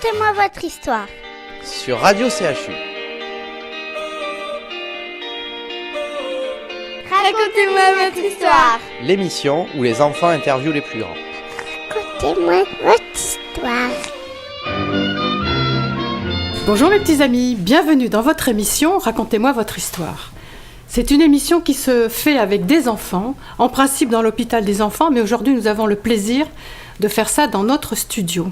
Racontez-moi votre histoire. Sur Radio CHU. Racontez-moi votre histoire. L'émission où les enfants interviewent les plus grands. Racontez-moi votre histoire. Bonjour mes petits amis, bienvenue dans votre émission Racontez-moi votre histoire. C'est une émission qui se fait avec des enfants, en principe dans l'hôpital des enfants, mais aujourd'hui nous avons le plaisir de faire ça dans notre studio.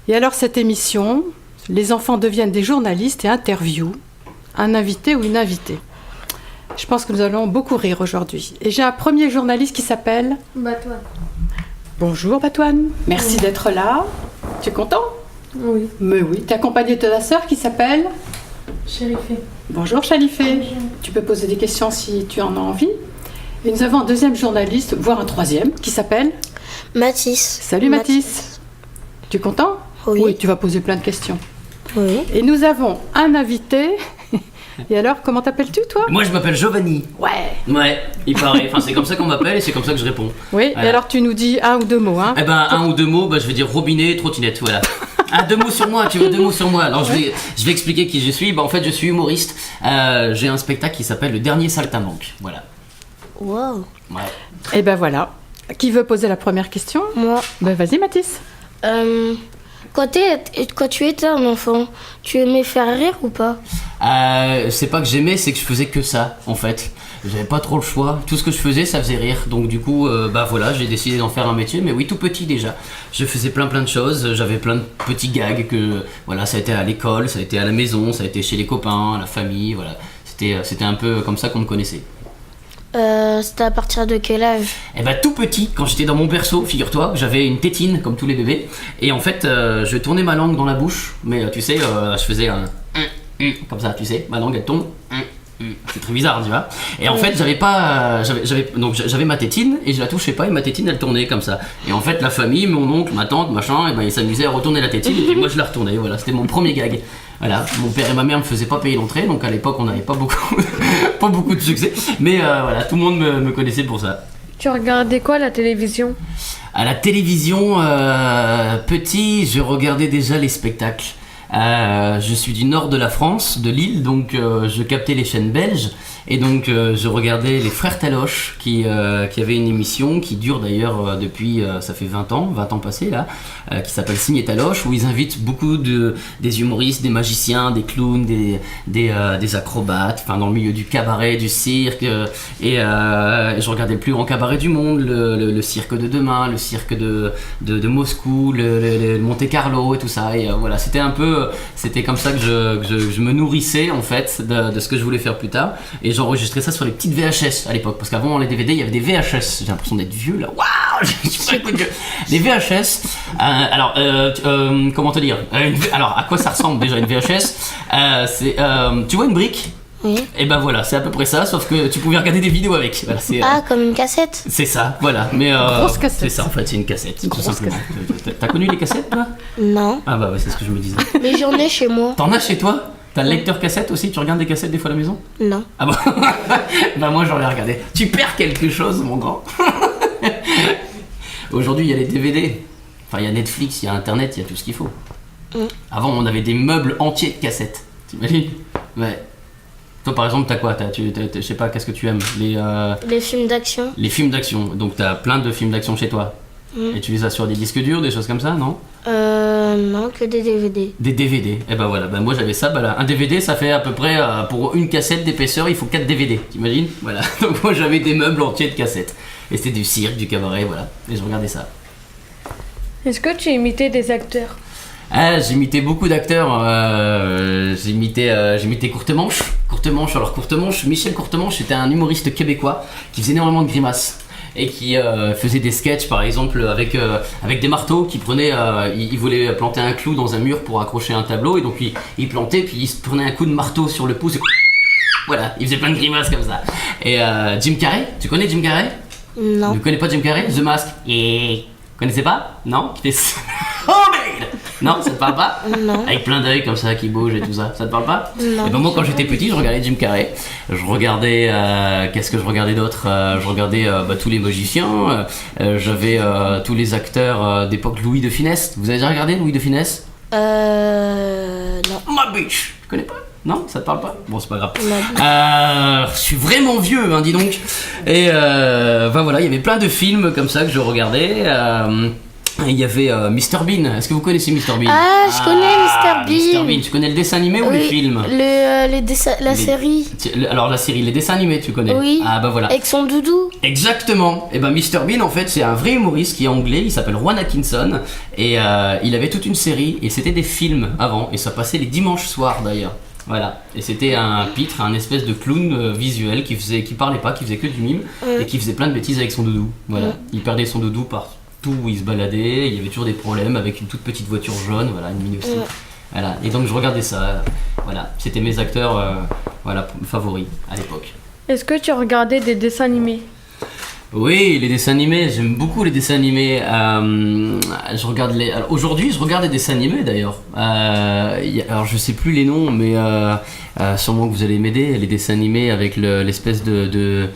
Et alors cette émission, les enfants deviennent des journalistes et interviewent un invité ou une invitée. Je pense que nous allons beaucoup rire aujourd'hui. Et j'ai un premier journaliste qui s'appelle... Batoine. Bonjour Batoine, merci d'être là. Tu es content ? Oui. Mais oui, tu es accompagné de ta sœur qui s'appelle... Chérifé. Bonjour Chalifé, tu peux poser des questions si tu en as envie. Et nous avons un deuxième journaliste, voire un troisième, qui s'appelle... Mathis. Salut Mathis. Tu es content ? Oui. Tu vas poser plein de questions. Oui. Et nous avons un invité. Et alors, comment t'appelles-tu toi ? Moi je m'appelle Giovanni. Ouais, il paraît. Enfin c'est comme ça qu'on m'appelle et c'est comme ça que je réponds. Oui, Voilà. Et alors tu nous dis un ou deux mots, hein ? Eh ben un ou deux mots, je vais dire robinet, trottinette, voilà. Deux mots sur moi, tu veux 2 mots sur moi. Alors je vais expliquer qui je suis. En fait je suis humoriste. J'ai un spectacle qui s'appelle Le Dernier Saltimbanque. Voilà. Wow. Ouais. Et ben voilà. Qui veut poser la première question ? Moi, Ben vas-y Mathis. quand tu étais un enfant, tu aimais faire rire ou pas? C'est pas que j'aimais, c'est que je faisais que ça en fait. J'avais pas trop le choix. Tout ce que je faisais, ça faisait rire. Donc du coup, voilà, j'ai décidé d'en faire un métier. Mais oui, tout petit déjà. Je faisais plein de choses. J'avais plein de petits gags que, voilà, ça a été à l'école, ça a été à la maison, ça a été chez les copains, à la famille, voilà. C'était un peu comme ça qu'on me connaissait. C'était à partir de quel âge? Eh ben tout petit, quand j'étais dans mon berceau, figure-toi, j'avais une tétine comme tous les bébés. Et en fait, je tournais ma langue dans la bouche. Mais tu sais, je faisais un comme ça, tu sais, ma langue elle tombe. C'est très bizarre, tu vois. Et en fait, j'avais ma tétine et je la touchais pas et ma tétine elle tournait comme ça. Et en fait, la famille, mon oncle, ma tante, machin, et ben ils s'amusaient à retourner la tétine et puis moi je la retournais. Voilà, c'était mon premier gag. Voilà, mon père et ma mère me faisaient pas payer l'entrée, donc à l'époque on n'avait pas beaucoup de succès. Mais voilà, tout le monde me connaissait pour ça. Tu regardais quoi à la télévision? À la télévision, petit, je regardais déjà les spectacles. Je suis du nord de la France, de Lille, donc je captais les chaînes belges et donc je regardais les Frères Taloche qui avaient une émission qui dure d'ailleurs depuis, ça fait 20 ans passés là, qui s'appelle Signé Taloche, où ils invitent beaucoup des humoristes, des magiciens, des clowns, des acrobates, enfin dans le milieu du cabaret, du cirque, et je regardais le plus grand cabaret du monde, le cirque de demain, le cirque de Moscou, le Monte Carlo et tout ça, et voilà, c'était comme ça que je me nourrissais en fait de ce que je voulais faire plus tard, et j'enregistrais ça sur les petites VHS à l'époque, parce qu'avant les DVD il y avait des VHS, j'ai l'impression d'être vieux là, waouh, les VHS, comment te dire, alors à quoi ça ressemble déjà une VHS, tu vois une brique? Oui. Et ben voilà, c'est à peu près ça, sauf que tu pouvais regarder des vidéos avec. Voilà, Comme une cassette? c'est ça, voilà. Mais Grosse cassette. c'est ça en fait, c'est une cassette, tout grosse simplement. T'as connu les cassettes toi? Non. Ah bah ouais, c'est ce que je me disais. Mais j'en ai chez moi. T'en as chez toi? T'as le lecteur cassette aussi? Tu regardes des cassettes des fois à la maison? Non. Ah bon? Bah moi j'en ai regardé. Tu perds quelque chose mon grand. Aujourd'hui il y a les DVD. Enfin il y a Netflix, il y a internet, il y a tout ce qu'il faut. Avant on avait des meubles entiers de cassettes. T'imagines? Ouais. Toi par exemple t'as quoi? Je sais pas, qu'est-ce que tu aimes? Les films d'action? Les films d'action. Donc t'as plein de films d'action chez toi. Et tu les as sur des disques durs, des choses comme ça, non? Non, que des DVD. Des DVD. Et ben voilà, moi j'avais ça, là. Un DVD ça fait à peu près, pour une cassette d'épaisseur, il faut 4 DVD, t'imagines? Voilà, donc moi j'avais des meubles entiers de cassettes. Et c'était du cirque, du cabaret, voilà. Et je regardais ça. Est-ce que tu imitais des acteurs? J'imitais beaucoup d'acteurs. J'imitais Courtemanche. Michel Courtemanche, c'était un humoriste québécois qui faisait énormément de grimaces. Et qui faisait des sketchs par exemple avec des marteaux, qui prenait, il voulait planter un clou dans un mur pour accrocher un tableau, et donc il plantait, puis il se prenait un coup de marteau sur le pouce, et voilà, il faisait plein de grimaces comme ça. Et Jim Carrey, tu connais Jim Carrey? Non. Tu connais pas Jim Carrey? The Mask? Et connaissez pas? Non? Qui fait oh merde! Non, ça te parle pas? Non. Avec plein d'œils comme ça qui bougent et tout ça, ça te parle pas? Non. Et ben moi quand j'étais petit, je regardais Jim Carrey. Je regardais qu'est-ce que je regardais d'autre? Je regardais tous les magiciens. J'avais tous les acteurs d'époque Louis de Funès. Vous avez déjà regardé Louis de Funès? Non. Ma biche. Tu connais pas? Non, ça te parle pas? Bon, c'est pas grave. Ma Je suis vraiment vieux, hein, dis donc. Et voilà, il y avait plein de films comme ça que je regardais. Il y avait Mr Bean. Est-ce que vous connaissez Mr Bean? Ah, je connais Mr Bean. Mr Bean, tu connais le dessin animé ou Oui, les films? La série. Alors la série, les dessins animés, tu connais? Oui. Ah bah voilà. Avec son doudou. Exactement. Et ben Mr Bean en fait c'est un vrai humoriste qui est anglais, il s'appelle Rowan Atkinson et il avait toute une série et c'était des films avant et ça passait les dimanches soirs d'ailleurs. Voilà. Et c'était un pitre, un espèce de clown visuel qui parlait pas, qui faisait que du mime et qui faisait plein de bêtises avec son doudou. Voilà. Il perdait son doudou partout où il se baladait, il y avait toujours des problèmes avec une toute petite voiture jaune, voilà, une mini aussi. Voilà. Et donc je regardais ça. Voilà. C'était mes acteurs favoris à l'époque. Est-ce que tu regardais des dessins animés? Oui, les dessins animés, j'aime beaucoup les dessins animés. Alors, aujourd'hui, je regarde des dessins animés d'ailleurs. Alors, je sais plus les noms, mais sûrement que vous allez m'aider. Les dessins animés avec l'espèce de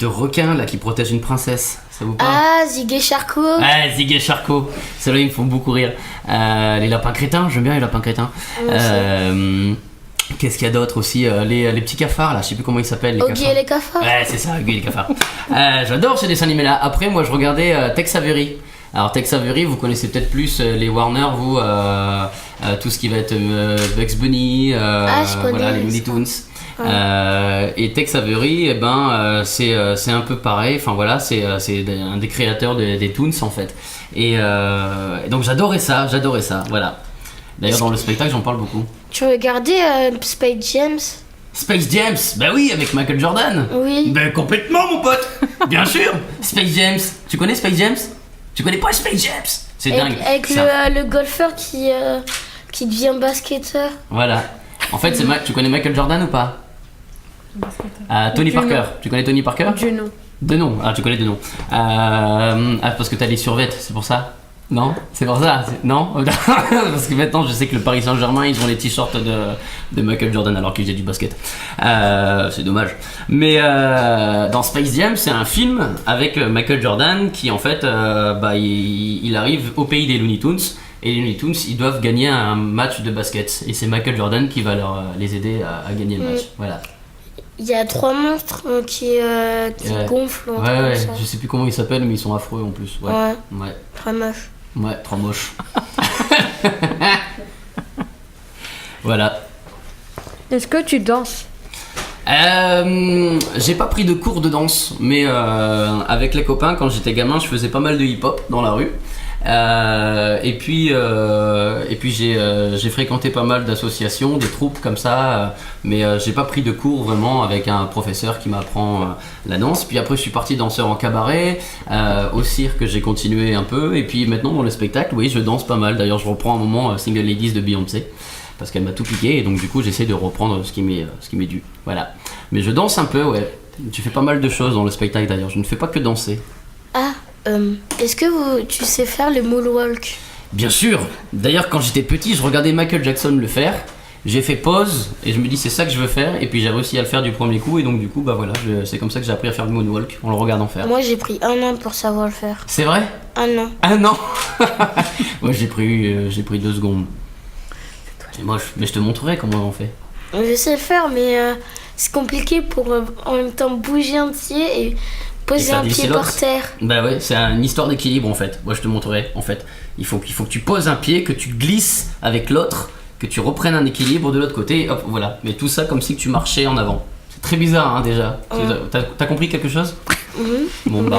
requin là qui protège une princesse. Ça vous parle? Ah, Zig et Charcot. Ah, Zig et Charcot. Ceux-là, ils me font beaucoup rire. Les lapins crétins, j'aime bien les lapins crétins. Qu'est-ce qu'il y a d'autre aussi? Les petits cafards là, je sais plus comment ils s'appellent. Les Oggy et les cafards. Ouais, c'est ça, Oggy et les cafards. J'adore ces dessins animés là. Après, moi je regardais Tex Avery. Alors, Tex Avery, vous connaissez peut-être plus les Warner, vous, tout ce qui va être Bugs Bunny, je connais, voilà, les Looney Tunes. Et Tex Avery, eh ben, c'est un peu pareil. Enfin voilà, c'est un des créateurs des Toons en fait. Et donc j'adorais ça. Voilà. D'ailleurs, dans le spectacle, j'en parle beaucoup. Tu regardais Space James? Space James, bah oui, avec Michael Jordan. Oui. Ben complètement, mon pote. Bien sûr. Space James. Tu connais Space James? Tu connais pas Space James? C'est dingue. Avec le golfeur qui devient basketteur. Voilà. En fait, tu connais Michael Jordan ou pas? Tony Parker. Tu connais Tony Parker? Du nom. De nom. Ah, tu connais de nom. Parce que t'as les survêtes, c'est pour ça? Non? C'est pour ça? Non? Parce que maintenant, je sais que le Paris Saint-Germain, ils ont les t-shirts de Michael Jordan alors qu'il faisait du basket. C'est dommage. Mais dans Space Jam, c'est un film avec Michael Jordan qui, en fait, il arrive au pays des Looney Tunes. Et les Looney Tunes, ils doivent gagner un match de basket. Et c'est Michael Jordan qui va les aider à gagner le match. Voilà. Il y a 3 monstres qui gonflent. Ouais, je sais plus comment ils s'appellent, mais ils sont affreux en plus. Ouais. Très moche. Ouais, trop moche. Voilà. Est-ce que tu danses? J'ai pas pris de cours de danse, mais avec les copains, quand j'étais gamin, je faisais pas mal de hip-hop dans la rue. Et puis j'ai fréquenté pas mal d'associations, des troupes comme ça, mais j'ai pas pris de cours vraiment avec un professeur qui m'apprend la danse. Puis après je suis parti danseur en cabaret, au cirque j'ai continué un peu, et puis maintenant dans le spectacle, oui, je danse pas mal. D'ailleurs je reprends un moment Single Ladies de Beyoncé parce qu'elle m'a tout piqué, et donc du coup j'essaie de reprendre ce qui m'est dû. Voilà. Mais je danse un peu, ouais. Tu fais pas mal de choses dans le spectacle d'ailleurs. Je ne fais pas que danser. Ah. Est-ce que tu sais faire le moonwalk? Bien sûr. D'ailleurs, quand j'étais petit, je regardais Michael Jackson le faire. J'ai fait pause et je me dis c'est ça que je veux faire. Et puis j'ai réussi à le faire du premier coup. Et donc du coup, bah voilà, c'est comme ça que j'ai appris à faire le moonwalk en le regardant faire. Moi, j'ai pris 1 an pour savoir le faire. C'est vrai? 1 an. 1 an. Moi, j'ai pris 2 secondes. C'est moche. Mais je te montrerai comment on fait. Je sais le faire, mais c'est compliqué pour en même temps bouger un pied et poser un pied par terre. Bah ouais, c'est une histoire d'équilibre en fait. Moi je te montrerai en fait. Il faut que tu poses un pied, que tu glisses avec l'autre, que tu reprennes un équilibre de l'autre côté, et hop, voilà. Mais tout ça comme si tu marchais en avant. C'est très bizarre hein, déjà. T'as compris quelque chose? Bon bah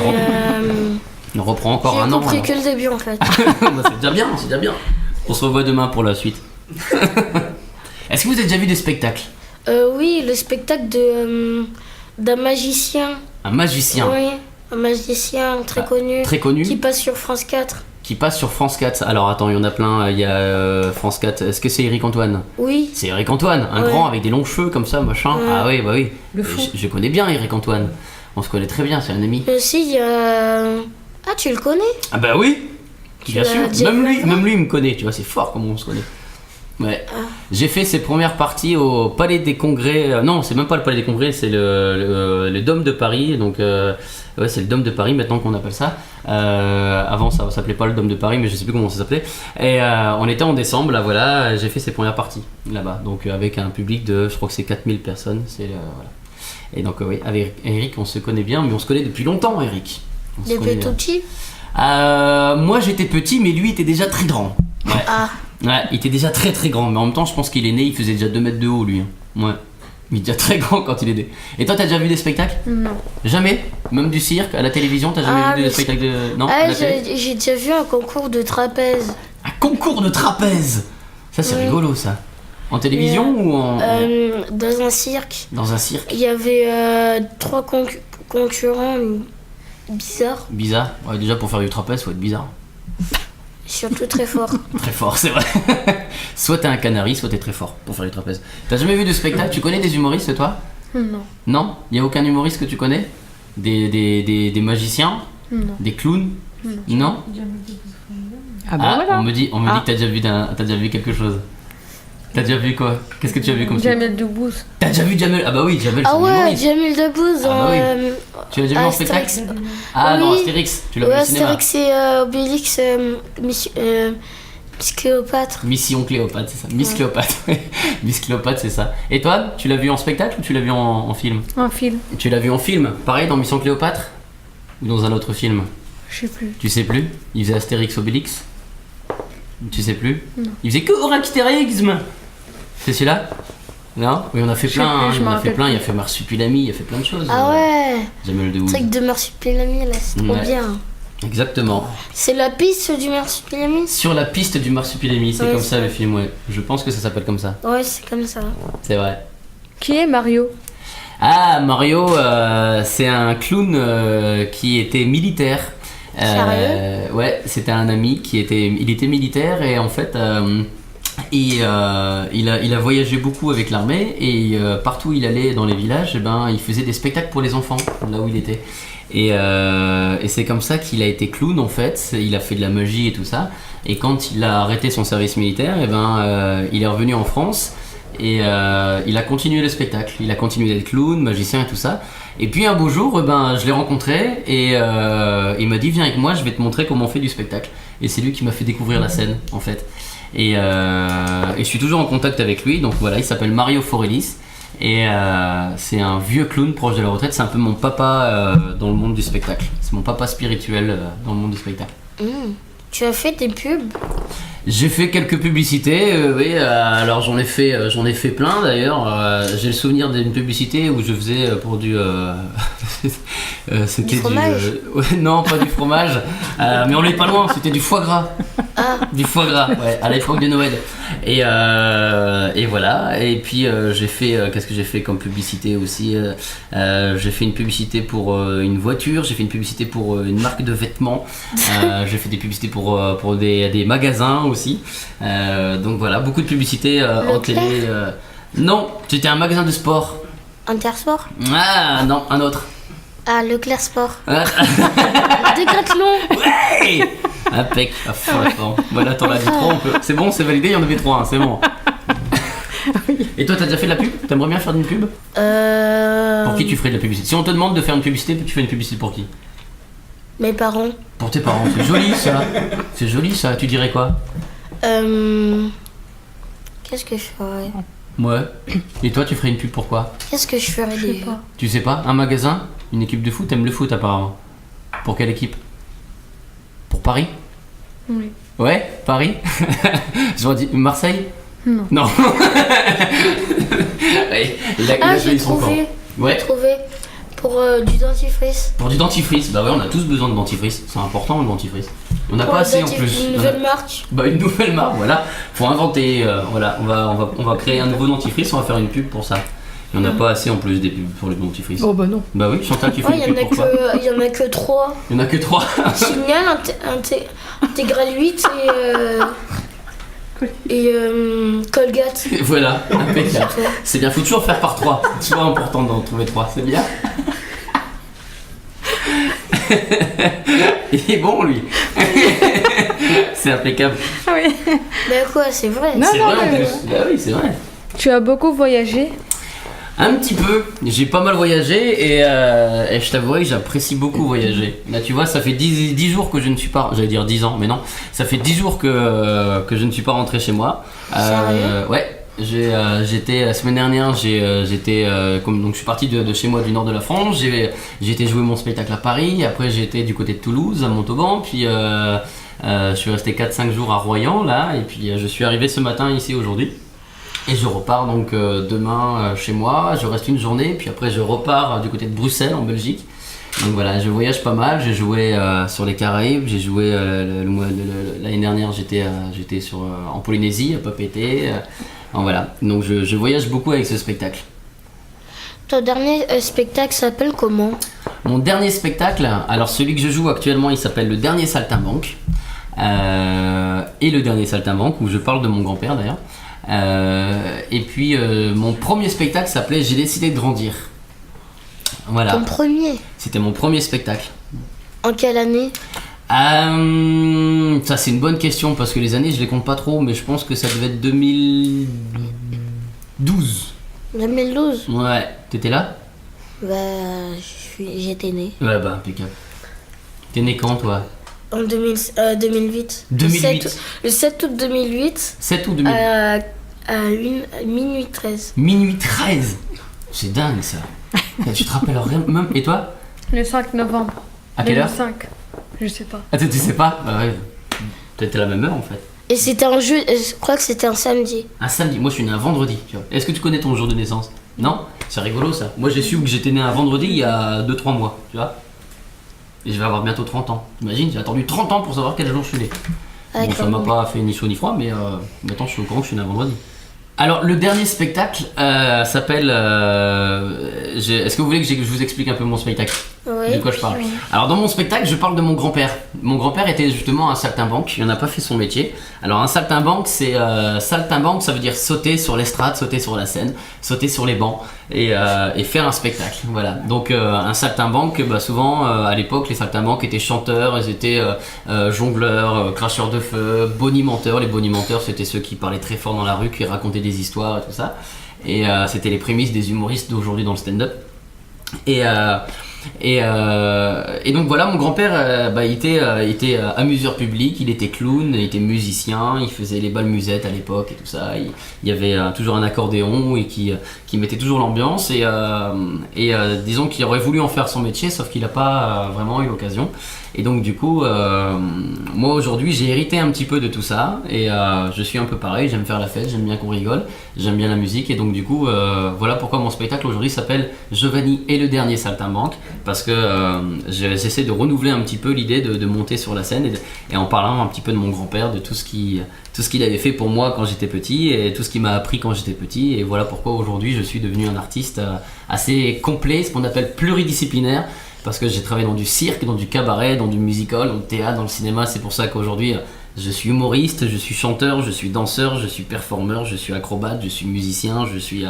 on reprend encore 1 an. J'ai compris que le début en fait. Bah, c'est déjà bien. On se revoit demain pour la suite. Est-ce que vous avez déjà vu des spectacles? Oui, le spectacle d'un magicien. Un magicien? Oui, un magicien très connu. Très connu. Qui passe sur France 4. Qui passe sur France 4. Alors attends, il y en a plein. Il y a France 4. Est-ce que c'est Eric Antoine? Oui. C'est Eric Antoine, un grand avec des longs cheveux comme ça, machin. Ah oui, bah oui. Le fou. Je connais bien Eric Antoine. On se connaît très bien, c'est un ami. Mais aussi, il y a... Ah, tu le connais? Ah bah oui. Bien sûr. l'as dit Même lui, il me connaît. Tu vois, c'est fort comment on se connaît. Ouais. J'ai fait ses premières parties au Palais des Congrès. Non, c'est même pas le Palais des Congrès, c'est le Dôme de Paris. Donc, ouais, c'est le Dôme de Paris maintenant qu'on appelle ça. Avant, ça s'appelait pas le Dôme de Paris, mais je sais plus comment ça s'appelait. Et on était en décembre, là, voilà. J'ai fait ses premières parties là-bas. Donc, avec un public de, je crois que c'est 4000 personnes. Voilà. Et donc, oui, avec Eric, on se connaît bien, mais on se connaît depuis longtemps, Eric. Depuis tout petit. Moi, j'étais petit, mais lui était déjà très grand. Ouais. Ah. Ouais, il était déjà très très grand, mais en même temps, je pense qu'il est né, il faisait déjà 2 mètres de haut, lui. Ouais. Il est déjà très grand quand il est né. Et toi, t'as déjà vu des spectacles ? Non. Jamais ? Même du cirque, à la télévision, t'as jamais vu des spectacles de. Non, à la télé ? J'ai déjà vu un concours de trapèze. Un concours de trapèze ! Ça, c'est rigolo, ça. En télévision ou en. Dans un cirque. Dans un cirque ? Il y avait 3 concurrents bizarres. Bizarre ? Ouais, déjà, pour faire du trapèze, faut être bizarre. Surtout très fort. Très fort, c'est vrai. Soit t'es un canari, soit t'es très fort pour faire du trapèze. T'as jamais vu de spectacle ? Tu connais des humoristes, toi ? Non. Non ? Y a aucun humoriste que tu connais ? Des magiciens ? Non. Des clowns ? Non ? Ah bah voilà. On me dit que t'as déjà vu quelque chose. T'as déjà vu quoi ? Qu'est-ce que tu as vu comme ça ? Jamel Debbouze. T'as déjà vu Jamel ? Ah bah oui, Jamel, c'est Ah un ouais, humoriste. Jamel Debbouze. Ah bah oui. Tu l'as déjà vu en spectacle ? Ah non, Oui. Astérix, tu l'as vu Ouais, au cinéma. Astérix et Obélix, Miss Cléopâtre. Mission Cléopâtre, c'est ça. Miss Cléopâtre. Miss Cléopâtre, c'est ça. Et toi, tu l'as vu en spectacle ou tu l'as vu en film ? Un film. Tu l'as vu en film, pareil dans Mission Cléopâtre ? Ou dans un autre film ? Je sais plus. Tu sais plus ? Il faisait Astérix Obélix ? Tu sais plus ? Non. Il faisait que Orangstérixme. C'est celui-là ? Non ? Oui, on a fait Je sais plein, plus, je il me a fait rappelle plein, il a plus. fait Marsupilami, il a fait plein de choses. Ah ouais. Jamel Debbouze. Truc de Marsupilami là, c'est trop Ouais. bien. Exactement. C'est la piste du Marsupilami ? Sur la piste du Marsupilami, c'est Ouais, comme c'est ça le vrai. film, ouais. Je pense que ça s'appelle comme ça. Ouais, c'est comme ça. C'est vrai. Qui est Mario? Ah, Mario, c'est un clown qui était militaire. Sérieux? Ouais, c'était un ami il était militaire et en fait, il a voyagé beaucoup avec l'armée et partout où il allait dans les villages, il faisait des spectacles pour les enfants là où il était. Et c'est comme ça qu'il a été clown en fait. Il a fait de la magie et tout ça. Et quand il a arrêté son service militaire, il est revenu en France. Et il a continué le spectacle, il a continué d'être clown, magicien et tout ça. Et puis un beau jour, je l'ai rencontré et il m'a dit viens avec moi, je vais te montrer comment on fait du spectacle. Et c'est lui qui m'a fait découvrir la scène en fait. Et je suis toujours en contact avec lui, donc voilà, il s'appelle Mario Forelis. Et c'est un vieux clown proche de la retraite, c'est un peu mon papa dans le monde du spectacle. C'est mon papa spirituel dans le monde du spectacle. Tu as fait des pubs? J'ai fait quelques publicités, oui, alors j'en ai fait plein d'ailleurs. J'ai le souvenir d'une publicité où je faisais pour du... c'était Du fromage ouais, non, pas du fromage, mais on n'est pas loin, c'était du foie gras. Ah. Du foie gras, ouais, à l'époque de Noël. Et voilà, et puis j'ai fait, qu'est-ce que j'ai fait comme publicité aussi j'ai fait une publicité pour une voiture, j'ai fait une publicité pour une marque de vêtements, j'ai fait des publicités pour des magasins aussi. Donc voilà, beaucoup de publicités en télé. Non, c'était un magasin de sport. Intersport? Ah non, un autre. Ah, Leclerc Sport. Ah, Décathlon. hey impec, à fond, à fond. Voilà, t'en as dit 3, c'est bon, c'est validé, il y en avait 3, hein, c'est bon. Et toi, t'as déjà fait de la pub? T'aimerais bien faire une pub? Pour qui tu ferais de la publicité? Si on te demande de faire une publicité, tu fais une publicité pour qui? Mes parents. Pour tes parents, c'est joli ça. C'est joli ça, tu dirais quoi? Qu'est-ce que je ferais? Ouais. Et toi, tu ferais une pub pour quoi? Qu'est-ce que je ferais des... Tu sais pas? Un magasin? Une équipe de foot? T'aimes le foot apparemment. Pour quelle équipe? Pour Paris? Oui. Ouais, Paris. J'aurais dit Marseille? Non. Non. Ouais, il a Ah, fait j'ai son camp. trouvé. Ouais. J'ai trouvé. Pour du dentifrice. Pour du dentifrice, bah ouais, on a tous besoin de dentifrice. C'est important le dentifrice. On n'a Pour pas le assez en dentif- plus. Une nouvelle marque. Bah une nouvelle marque, voilà. Faut inventer, voilà. On va créer un nouveau dentifrice. On va faire une pub pour ça. Il n'y en a pas assez en plus des pubs pour le dentifrice. Oh bah non. Bah oui, Chantal, tu fais Oh, une pub pour quoi? il y en a que 3. Il n'y en a que 3. Signal, Intégral 8 et Colgate. Voilà, impeccable. C'est bien, faut toujours faire par 3. C'est toujours important d'en trouver 3, c'est bien. Il est bon lui. C'est impeccable. Ah oui. Ben quoi, c'est vrai. Non, C'est non, vrai en mais- plus. Bah oui, c'est vrai. Tu as beaucoup voyagé? Un petit peu, j'ai pas mal voyagé et je t'avouerai que j'apprécie beaucoup voyager. Là tu vois, ça fait 10 jours que je ne suis pas, j'allais dire 10 ans, mais non, ça fait 10 jours que je ne suis pas rentré chez moi. Sérieux? Ouais, j'étais la semaine dernière, donc je suis parti de chez moi du nord de la France, j'ai été jouer mon spectacle à Paris, après j'ai été du côté de Toulouse, à Montauban, puis je suis resté 4-5 jours à Royan là, et puis je suis arrivé ce matin ici aujourd'hui. Et je repars donc demain chez moi, je reste une journée, puis après je repars du côté de Bruxelles en Belgique. Donc voilà, je voyage pas mal, j'ai joué sur les Caraïbes, j'ai joué l'année dernière j'étais en Polynésie, à Papeete. Voilà, donc je voyage beaucoup avec ce spectacle. Ton dernier spectacle s'appelle comment? Mon dernier spectacle, alors celui que je joue actuellement il s'appelle Le Dernier Saltimbanque. Et Le Dernier Saltimbanque, où je parle de mon grand-père d'ailleurs. Et puis mon premier spectacle s'appelait J'ai décidé de grandir. Voilà. Ton premier? C'était mon premier spectacle. En quelle année? Ça c'est une bonne question parce que les années je les compte pas trop, mais je pense que ça devait être 2012. 2012? Ouais, t'étais là? Bah, j'étais né. Ouais bah impeccable. T'es né quand toi? En 2008. 2008. Le 7 août 2008. 7 ou 2008? Minuit 13. Minuit 13. C'est dingue ça. Tu te rappelles rien même. Et toi? Le 5 novembre. À quelle heure? 2005. Je sais pas. Ah tu sais pas? Bah ouais. T'étais à la même heure en fait. Et c'était un jeu, je crois que c'était un samedi. Un samedi, moi je suis né un vendredi. Tu vois. Est-ce que tu connais ton jour de naissance? Non? C'est rigolo ça. Moi j'ai su que j'étais né un vendredi il y a 2-3 mois, tu vois. Et je vais avoir bientôt 30 ans. T'imagines, j'ai attendu 30 ans pour savoir quel jour je suis né. Bon, ça m'a pas fait ni chaud ni froid, mais maintenant je suis au courant que je suis né un vendredi. Alors le dernier spectacle s'appelle... Est-ce que vous voulez que je vous explique un peu mon spectacle? Oui. De quoi je parle? Alors dans mon spectacle, je parle de mon grand-père. Mon grand-père était justement un saltimbanque, il n'en a pas fait son métier. Alors un saltimbanque, saltimbanque, ça veut dire sauter sur l'estrade, sauter sur la scène, sauter sur les bancs et faire un spectacle. Voilà. Donc un saltimbanque, bah, souvent à l'époque, les saltimbanques étaient chanteurs, ils étaient jongleurs, cracheurs de feu, bonimenteurs. Les bonimenteurs, c'était ceux qui parlaient très fort dans la rue, qui racontaient des histoires et tout ça. Et c'était les prémices des humoristes d'aujourd'hui dans le stand-up. Et donc voilà, mon grand-père il était amuseur public, il était clown, il était musicien, il faisait les bals musettes à l'époque et tout ça. Il y avait toujours un accordéon et qui mettait toujours l'ambiance et disons qu'il aurait voulu en faire son métier, sauf qu'il n'a pas vraiment eu l'occasion. Et donc du coup, moi aujourd'hui j'ai hérité un petit peu de tout ça et je suis un peu pareil, j'aime faire la fête, j'aime bien qu'on rigole, j'aime bien la musique et donc du coup voilà pourquoi mon spectacle aujourd'hui s'appelle Giovanni et le dernier saltimbanque, parce que j'essaie de renouveler un petit peu l'idée de monter sur la scène et en parlant un petit peu de mon grand-père, de tout ce qu'il avait fait pour moi quand j'étais petit et tout ce qu'il m'a appris quand j'étais petit, et voilà pourquoi aujourd'hui je suis devenu un artiste assez complet, ce qu'on appelle pluridisciplinaire. Parce que j'ai travaillé dans du cirque, dans du cabaret, dans du musical, dans le théâtre, dans le cinéma. C'est pour ça qu'aujourd'hui, je suis humoriste, je suis chanteur, je suis danseur, je suis performeur, je suis acrobate, je suis musicien, je suis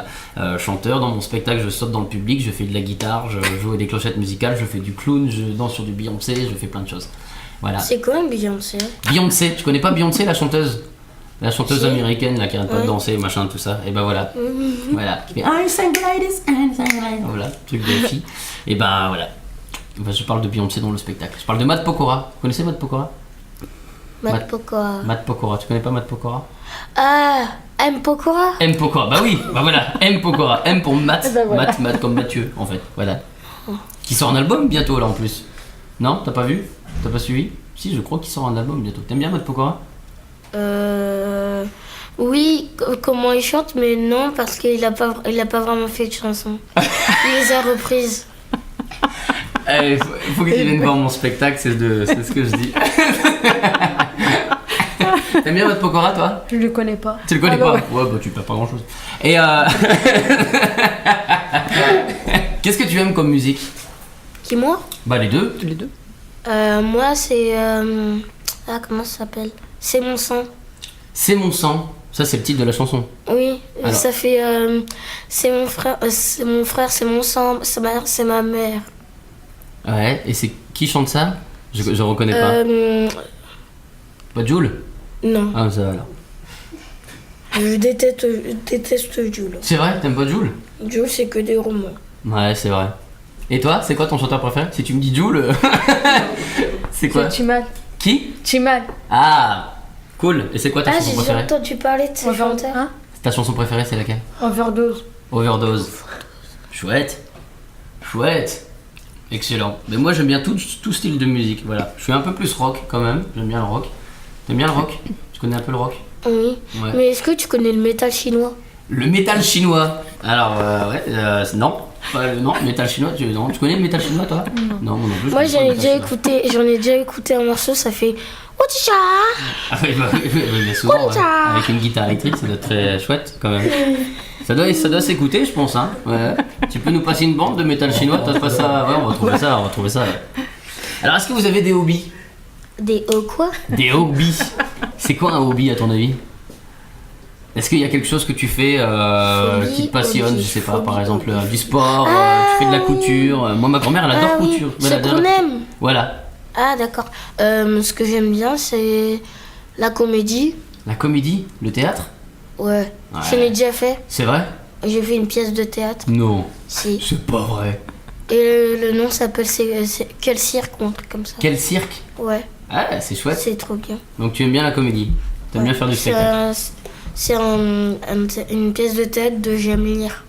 chanteur. Dans mon spectacle, je saute dans le public, je fais de la guitare, je joue des clochettes musicales, je fais du clown, je danse sur du Beyoncé, je fais plein de choses. Voilà. C'est quoi un Beyoncé? Beyoncé, tu connais pas Beyoncé, la chanteuse? La chanteuse Si. américaine là, qui arrête pas de danser, machin, tout ça. Et ben voilà. Voilà. Qui fait I sang ladies, I sang ladies. Voilà, truc de fille. Et ben voilà. Enfin, je parle de Beyoncé dans le spectacle. Je parle de Matt Pokora. Vous connaissez Matt Pokora? Matt Pokora. Matt Pokora. Tu connais pas Matt Pokora? Ah, M. Pokora? M Pokora. Bah oui, bah voilà. M Pokora. M pour Matt. Bah voilà. Matt comme Mathieu, en fait. Voilà. Qui sort un album bientôt là en plus. Non? T'as pas vu? T'as pas suivi? Si, je crois qu'il sort un album bientôt. T'aimes bien Matt Pokora? Oui, comment il chante, mais non, parce qu'il a pas vraiment fait de chanson. Il les a reprises. Il faut que tu viennes voir mon spectacle, c'est ce que je dis. T'aimes bien Matt Pokora, toi? Je le connais pas. Tu le connais Ah, pas? bah Ouais, bah tu perds pas grand chose. Et qu'est-ce que tu aimes comme musique? Qui, moi? Bah les deux. Tous les deux. Moi, c'est... Ah, comment ça s'appelle? C'est mon sang. C'est mon sang. Ça c'est le titre de la chanson. Oui, Alors. ça fait... c'est mon frère, c'est mon sang, c'est ma mère. Ouais, et c'est qui chante ça? Je reconnais pas. Pas Jul? Non, Ah, ça va alors. je déteste Jul. C'est vrai, t'aimes pas Jul? Jul, c'est que des romans. Ouais, c'est vrai. Et toi, c'est quoi ton chanteur préféré? Si tu me dis Jul, c'est quoi? C'est Timal. Qui? Timal. Ah, cool. Et c'est quoi ta Ah, chanson j'ai déjà préférée? entendu parler de ces chanteurs. Hein? Ta chanson préférée, c'est laquelle? Overdose. Overdose. Chouette. Chouette. Excellent. Mais moi, j'aime bien tout style de musique. Voilà. Je suis un peu plus rock quand même. J'aime bien le rock. T'aimes bien le rock? Tu connais un peu le rock? Oui. Ouais. Mais est-ce que tu connais le métal chinois? Le métal chinois. Alors, non. Non, métal chinois, tu connais le métal chinois toi? Non, moi non plus. Moi, je connais pas le métal chinois. j'en ai déjà écouté un morceau, ça fait Otisha. Ah oui, mais souvent, ouais. Avec une guitare électrique, ça doit être très chouette quand même. Ça doit s'écouter, je pense. Hein. Ouais. Tu peux nous passer une bande de métal chinois? T'as pas ça? Ouais, on va trouver ça. Ouais. Alors, est-ce que vous avez des hobbies? Des quoi? Des hobbies. C'est quoi un hobby à ton avis? Est-ce qu'il y a quelque chose que tu fais qui te passionne? Je sais pas, par exemple du sport, tu fais de la couture. Moi, ma grand-mère, elle adore couture. Oui. Ce qu'on aime. Voilà. Ah, d'accord. Ce que j'aime bien, c'est la comédie. La comédie? Le théâtre? Ouais. J'en ai déjà fait. C'est vrai? J'ai fait une pièce de théâtre. Non. Si. C'est pas vrai. Et le nom s'appelle Quel cirque ou un truc comme ça. Quel cirque? Ouais. Ah, c'est chouette. C'est trop bien. Donc tu aimes bien la comédie? T'aimes bien faire du spectacle? C'est une pièce de théâtre de J'aime lire.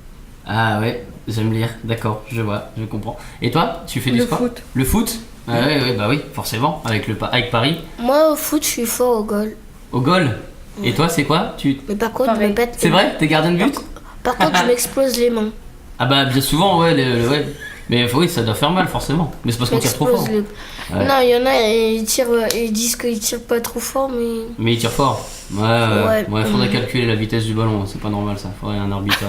Ah ouais, j'aime lire. D'accord, je vois, je comprends. Et toi, tu fais du sport? foot. Le foot? Ah ouais, bah oui, forcément, avec Paris. Moi, au foot, je suis fort au goal. Au goal? Et toi, c'est quoi? Mais par contre, Pareil. je me pète. C'est vrai? T'es gardien de but? Par contre, je m'explose les mains. Ah bah bien souvent, ouais, ouais. Mais oui, ça doit faire mal forcément. Mais c'est parce qu'on tire trop fort. Ouais. Non, il y en a, ils disent qu'ils tirent pas trop fort, mais... Mais il tire fort. Ouais, faudrait calculer la vitesse du ballon, c'est pas normal ça. Faudrait un arbitre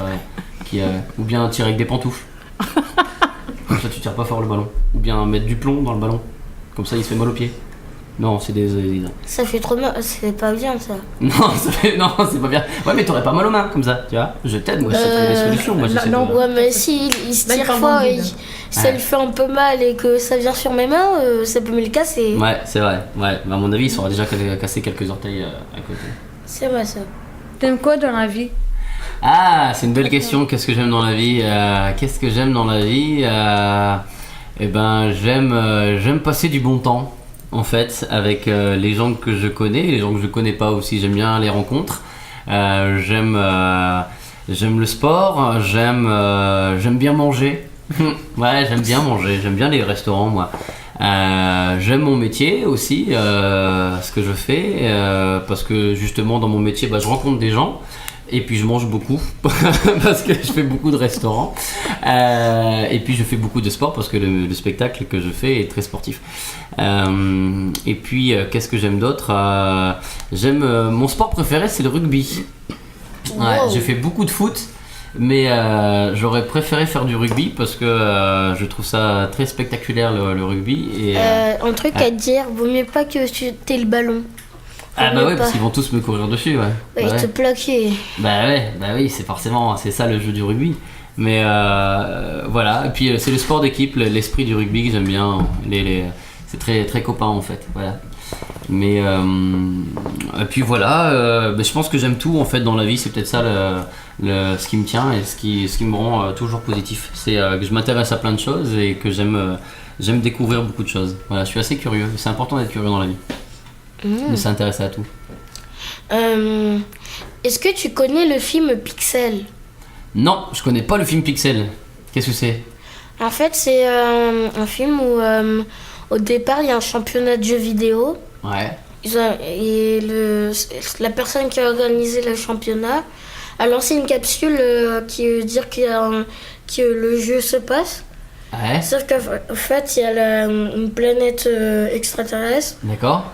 ou bien tirer avec des pantoufles. Comme ça tu tires pas fort le ballon. Ou bien mettre du plomb dans le ballon. Comme ça il se fait mal aux pieds. Non, c'est des... Ça fait trop mal, c'est pas bien ça. Non, c'est pas bien. Ouais, mais t'aurais pas mal aux mains comme ça, tu vois. Je t'aide, moi, je sais des solutions. Moi, j'essaie de... Ouais, mais si il se tire fort et ça lui fait un peu mal et que ça vient sur mes mains, ça peut me le casser. Ouais, c'est vrai. Ouais, mais à mon avis, il saura déjà casser quelques orteils à côté. C'est vrai ça. T'aimes quoi dans la vie? Ah, c'est une belle question. Qu'est-ce que j'aime dans la vie? Qu'est-ce que j'aime dans la vie? Eh ben, j'aime passer du bon temps. En fait, avec les gens que je connais, les gens que je connais pas aussi, j'aime bien les rencontres. J'aime le sport, j'aime bien manger. Ouais, j'aime bien manger, j'aime bien les restaurants, moi. J'aime mon métier aussi, ce que je fais, parce que justement dans mon métier, je rencontre des gens. Et puis je mange beaucoup parce que je fais beaucoup de restaurants et puis je fais beaucoup de sport parce que le spectacle que je fais est très sportif et puis qu'est-ce que j'aime d'autre? J'aime mon sport préféré, c'est le rugby. Ouais, j'ai fait beaucoup de foot mais j'aurais préféré faire du rugby parce que je trouve ça très spectaculaire le rugby et, un truc à te dire, vaut mieux pas que tu aies le ballon. Ah bah ouais, parce qu'ils vont tous me courir dessus, ouais. Ouais, ils te plaquent. Bah oui, c'est ça le jeu du rugby. Mais voilà, et puis c'est le sport d'équipe, l'esprit du rugby que j'aime bien. C'est très très copain en fait, voilà. Mais et puis voilà, je pense que j'aime tout en fait dans la vie, c'est peut-être ça ce qui me tient et ce qui me rend toujours positif. C'est que je m'intéresse à plein de choses et que j'aime découvrir beaucoup de choses. Voilà, je suis assez curieux, c'est important d'être curieux dans la vie. De s'intéresser à tout. Est-ce que tu connais le film Pixel? Non, je connais pas le film Pixel. Qu'est-ce que c'est? En fait, c'est un film où au départ il y a un championnat de jeux vidéo. Ouais. Et la personne qui a organisé le championnat a lancé une capsule qui veut dire que le jeu se passe. Ouais. Sauf qu'en fait, il y a une planète extraterrestre. D'accord.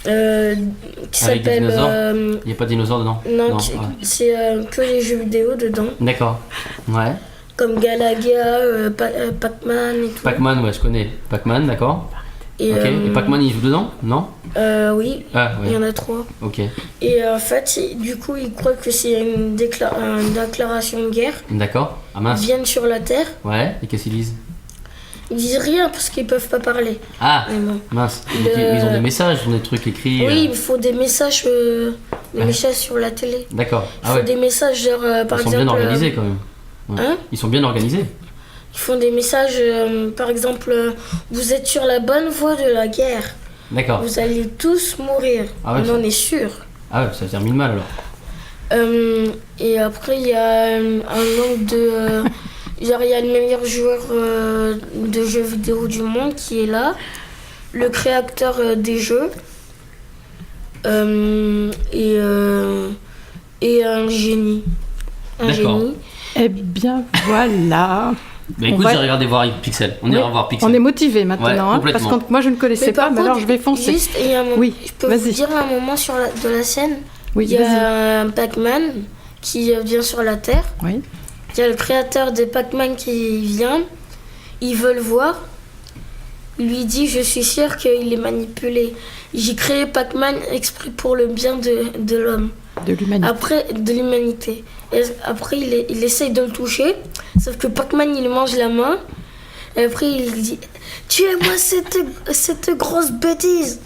Qui s'appelle. Il n'y a pas de dinosaures dedans? Non, c'est que les jeux vidéo dedans. D'accord. Ouais. Comme Galaga, Pac-Man et tout. Pac-Man, ouais, je connais. Pac-Man, d'accord. Et, ok. Et Pac-Man, il joue dedans? Non? Oui. Ah, ouais. Il y en a 3. Ok. Et en fait, du coup, ils croient que c'est une déclaration de guerre. D'accord. Ah mince. Ils viennent sur la Terre. Ouais. Et qu'est-ce qu'ils disent? Ils disent rien parce qu'ils peuvent pas parler. Ah, Mais bon. mince. Donc, ils ont des messages, ils ont des trucs écrits. Oui, il faut des messages sur la télé. D'accord. Il faut des messages genre par Ils sont exemple. bien organisés quand même. Ouais. Hein Ils sont bien organisés. Ils font des messages par exemple vous êtes sur la bonne voie de la guerre. D'accord. Vous allez tous mourir. Ah ouais, On en est sûr. Ah ouais, ça termine mal alors. Et après, il y a un nombre de. Genre, il y a le meilleur joueur de jeux vidéo du monde qui est là, le créateur des jeux, et un génie. Un D'accord. génie. Eh bien, voilà. Bah écoute, j'ai regardé voir Pixel. On ira voir Pixel. On est motivé maintenant, Ouais, hein, parce complètement. que moi je ne connaissais pas, par mais alors contre, je vais foncer. Juste, il y a un moment, Oui, je peux vas-y. vous dire un moment de la scène. Oui, Il y vas-y. a un Pac-Man qui vient sur la Terre. Oui. Il y a le créateur de Pac-Man qui vient. Il veut le voir. Il lui dit, je suis sûr qu'il est manipulé. J'ai créé Pac-Man exprès pour le bien de l'homme. De l'humanité. Après, de l'humanité. Et après, il essaye de le toucher. Sauf que Pac-Man, il mange la main. Et après, il dit, tuez-moi cette grosse bêtise.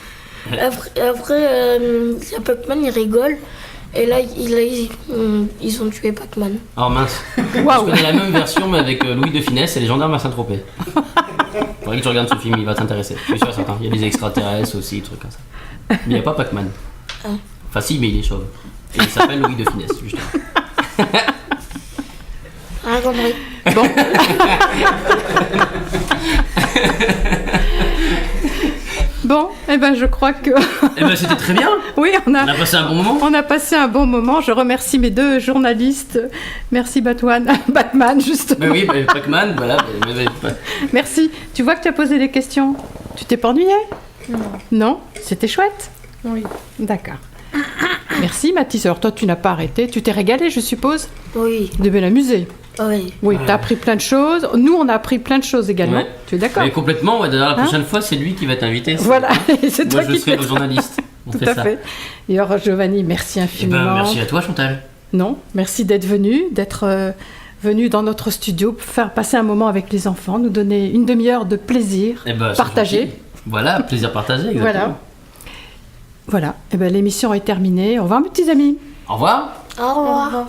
Après, il y a Pac-Man, il rigole. Et là, ils ont tué Pac-Man. Oh mince. Waouh. Je connais la même version mais avec Louis de Funès et les gendarmes à Saint-Tropez. Faudrait que tu regardes ce film, il va t'intéresser. Je suis sûr certain. Il y a des extraterrestres aussi, des trucs comme ça. Mais il n'y a pas Pac-Man. Enfin si, mais il est chauve. Et il s'appelle Louis de Funès, justement. Rien compris. Bon. Bon, eh ben je crois que Eh ben c'était très bien. oui, on On a passé un bon moment. On a passé un bon moment. Je remercie mes deux journalistes. Merci Batman, justement. Mais oui, Pac-Man, voilà. Merci. Tu vois que tu as posé des questions. Tu t'es pas ennuyé? Non. C'était chouette? Oui. D'accord. Merci Mathis. Alors toi, tu n'as pas arrêté. Tu t'es régalé, je suppose? Oui, Tu t'es bien amusé. oui. Oui, tu as appris plein de choses. Nous, on a appris plein de choses également. Ouais. Tu es d'accord? Mais complètement, ouais, d'ailleurs la prochaine fois c'est lui qui va t'inviter. Voilà. C'est toi Moi je qui serai fais le ça. journaliste. On Tout fait à ça. fait. Et alors Giovanni, merci Eh infiniment. ben merci à toi Chantal. Non, merci d'être venu dans notre studio, pour faire passer un moment avec les enfants, nous donner une demi-heure de plaisir Eh ben, c'est partagé. gentil. Voilà, plaisir partagé. Exactement. Voilà. Voilà. Eh ben, l'émission est terminée. Au revoir mes petits amis. Au revoir. Au revoir.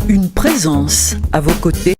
Une présence à vos côtés